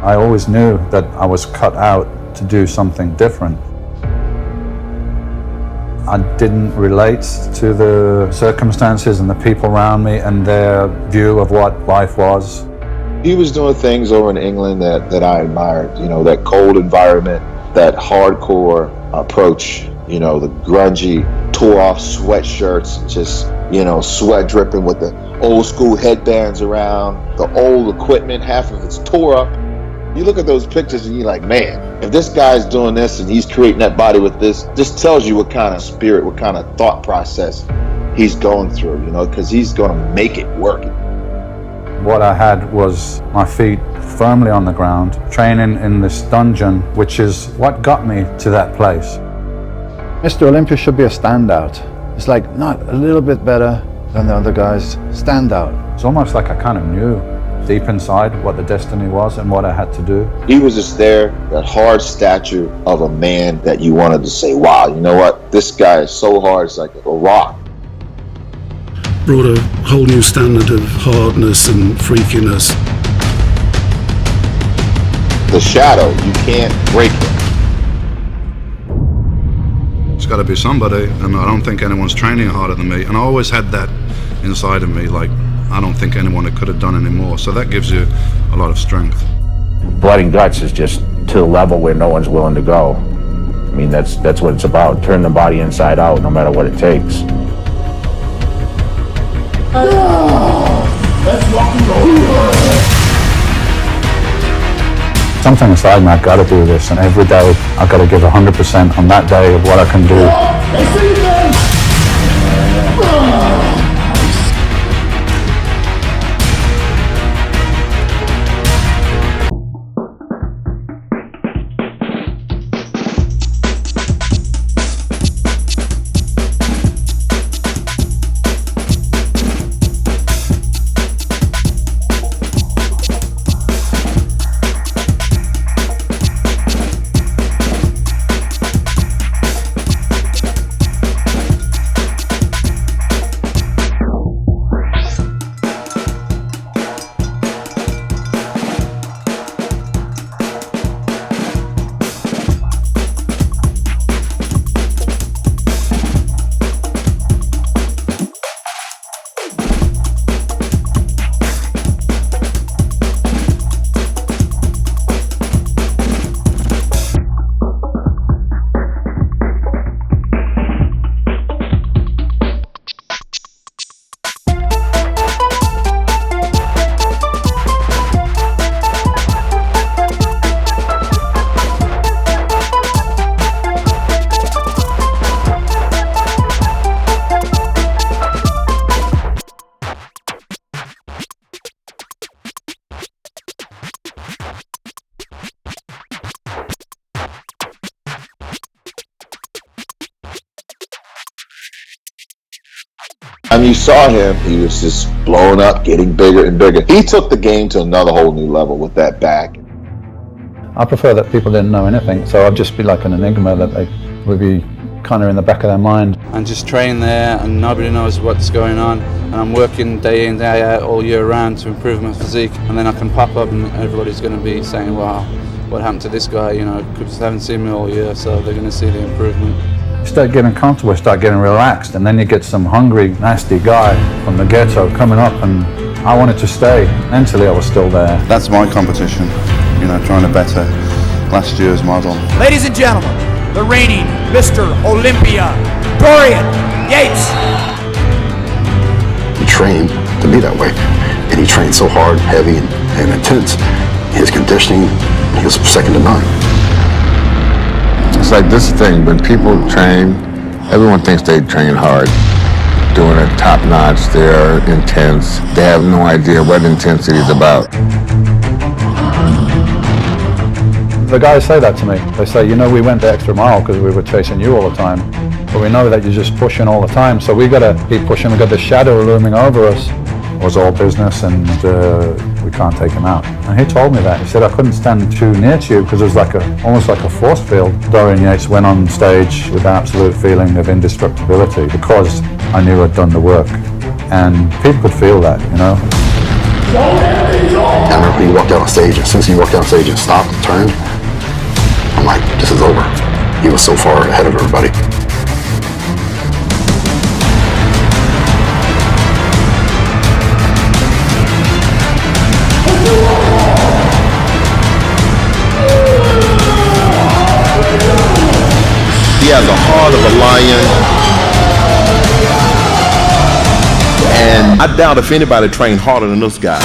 I always knew that I was cut out to do something different. I didn't relate to the circumstances and the people around me and their view of what life was. He was doing things over in England that I admired, you know, that cold environment, that hardcore approach, you know, the grungy, tore off sweatshirts, just, you know, sweat dripping with the old school headbands around, the old equipment, half of it's tore up. You look at those pictures and you're like, man, if this guy's doing this and he's creating that body with this tells you what kind of spirit, what kind of thought process he's going through, you know, because he's going to make it work. What I had was my feet firmly on the ground, training in this dungeon, which is what got me to that place. Mr. Olympia should be a standout. It's like, not a little bit better than the other guys, standout. It's almost like I kind of knew deep inside what the destiny was and what I had to do. He was just there, that hard stature of a man that you wanted to say, wow, you know what, this guy is so hard, it's like a rock. Brought a whole new standard of hardness and freakiness. The shadow, you can't break it. It's got to be somebody, and I don't think anyone's training harder than me. And I always had that inside of me, like, I don't think anyone could have done any more. So that gives you a lot of strength. Blood and guts is just to the level where no one's willing to go. I mean, that's what it's about. Turn the body inside out, no matter what it takes. Something inside me, I've got to do this, and every day I've got to give 100% on that day of what I can do. When you saw him, he was just blowing up, getting bigger and bigger. He took the game to another whole new level with that back. I prefer that people didn't know anything, so I'd just be like an enigma that they would be kind of in the back of their mind. And just train there and nobody knows what's going on, and I'm working day in, day out all year round to improve my physique, and then I can pop up and everybody's going to be saying, wow, what happened to this guy, you know, because they haven't seen me all year, so they're going to see the improvement. You start getting comfortable, start getting relaxed, and then you get some hungry, nasty guy from the ghetto coming up, and I wanted to stay. Mentally, I was still there. That's my competition, you know, trying to better last year's model. Ladies and gentlemen, the reigning Mr. Olympia, DORIAN YATES. He trained to be that way, and he trained so hard, heavy, and intense. His conditioning, he was second to none. It's like this thing, when people train, everyone thinks they train hard, doing it top notch, they're intense. They have no idea what intensity is about. The guys say that to me. They say, you know, we went the extra mile because we were chasing you all the time, but we know that you're just pushing all the time, so we got to keep pushing. We got the shadow looming over us. It was all business, and we can't take him out. And he told me that. He said I couldn't stand too near to you because it was like almost like a force field. Dorian Yates went on stage with an absolute feeling of indestructibility because I knew I'd done the work, and people could feel that, you know. I behind her when he walked out on stage. And as soon as he walked out on stage and stopped and turned, I'm like, this is over. He was so far ahead of everybody. He has the heart of a lion. And I doubt if anybody trained harder than this guy.